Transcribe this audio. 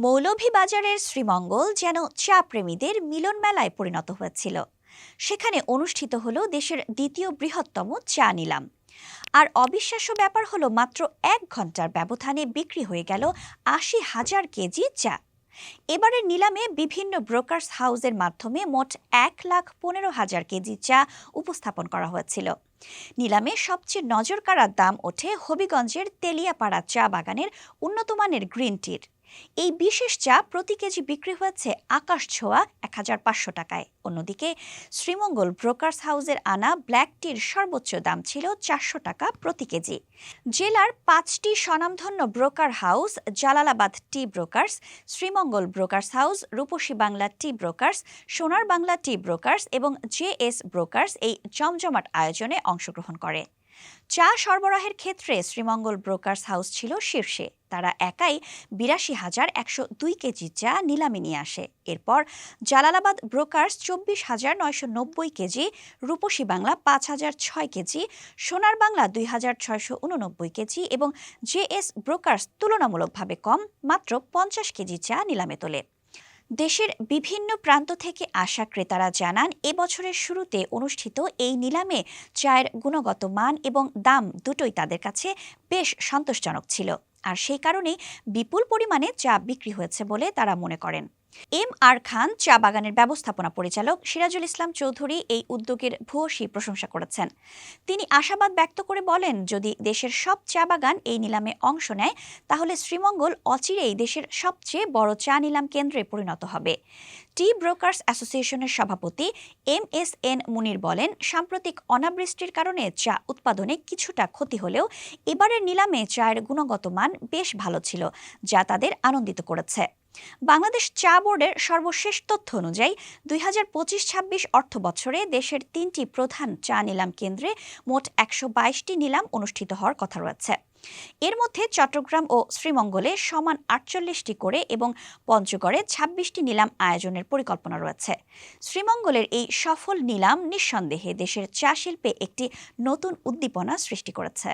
মৌলভীবাজারের শ্রীমঙ্গল যেন চা প্রেমীদের মিলন মেলায় পরিণত হয়েছিল। সেখানে অনুষ্ঠিত হলো দেশের দ্বিতীয় বৃহত্তম চা নিলাম। আর অবিশ্বাস্য ব্যাপার হলো মাত্র 1 ঘন্টার ব্যবধানে বিক্রি হয়ে গেল ৮০,০০০ কেজি চা। এবারের নিলামে বিভিন্ন ব্রোকার্স হাউসের মাধ্যমে মোট ১,১৫,০০০ কেজি চা উপস্থাপন করা হয়েছিল। নিলামে সবচেয়ে নজরকাড়া দাম ওঠে হবিগঞ্জের তেলিয়াপাড়া চা বাগানের উন্নতমানের গ্রিন টির। এই বিশেষ চা প্রতি কেজি বিক্রি হয়েছে আকাশ ছোঁয়া ১,৫০০ টাকায়। অন্যদিকে শ্রীমঙ্গল ব্রোকার্স হাউসের আনা ব্ল্যাক টির সর্বোচ্চ দাম ছিল ৪০০ টাকা প্রতি কেজি। জেলার ৫টি স্বনামধন্য ব্রোকার হাউস জালালাবাদ টি ব্রোকার্স, শ্রীমঙ্গল ব্রোকার্স হাউস, রূপসী বাংলা টি ব্রোকার্স, সোনার বাংলা টি ব্রোকার্স এবং জেএস ব্রোকার্স এই জমজমাট আয়োজনে অংশগ্রহণ করে। চা সরবরাহের ক্ষেত্রে শ্রীমঙ্গল ব্রোকার্স হাউস ছিল শীর্ষে। তারা একাই ৮২,১০২ কেজি চা নিলামে নিয়ে আসে। এরপর জালালাবাদ ব্রোকার্স ২৪,৯৯০ কেজি, রূপসী বাংলা ৫,০০৬ কেজি, সোনার বাংলা ২,৬৮৯ কেজি এবং জেএস ব্রোকার্স তুলনামূলকভাবে কম মাত্র ৫০ কেজি চা নিলামে তোলে। দেশের বিভিন্ন প্রান্ত থেকে আসা ক্রেতারা জানান, এবছরের শুরুতে অনুষ্ঠিত এই নিলামে চায়ের গুণগত মান এবং দাম দুটোই তাদের কাছে বেশ সন্তোষজনক ছিল। আর সেই কারণেই বিপুল পরিমাণে চা বিক্রি হয়েছে বলে তারা মনে করেন। এম আর খান চা বাগানের ব্যবস্থাপনা পরিচালক সিরাজুল ইসলাম চৌধুরী এই উদ্যোগের ভূয়সী প্রশংসা করেছেন। তিনি আশাবাদ ব্যক্ত করে বলেন, যদি দেশের সব চা বাগান এই নিলামে অংশ নেয় তাহলে শ্রীমঙ্গল অচিরেই দেশের সবচেয়ে বড় চা নিলাম কেন্দ্রে পরিণত হবে। টি ব্রোকার্স অ্যাসোসিয়েশনের সভাপতি MSN মুনির বলেন, সাম্প্রতিক অনাবৃষ্টির কারণে চা উৎপাদনে কিছুটা ক্ষতি হলেও এবারের নিলামে চায়ের গুণগত মান বেশ ভালো ছিল, যা তাদের আনন্দিত করেছে। বাংলাদেশ চা বোর্ডের সর্বশেষ তথ্য অনুযায়ী ২০২৫-২৬ অর্থ বছরে দেশের ৩টি প্রধান চা নিলাম কেন্দ্রে মোট ১২২টি নিলাম অনুষ্ঠিত হওয়ার কথা রয়েছে। এর মধ্যে চট্টগ্রাম ও শ্রীমঙ্গলে সমান ৪৮টি করে এবং পঞ্চগড়ে ২৬টি নিলাম আয়োজনের পরিকল্পনা রয়েছে। শ্রীমঙ্গলের এই সফল নিলাম নিঃসন্দেহে দেশের চা শিল্পে একটি নতুন উদ্দীপনা সৃষ্টি করেছে।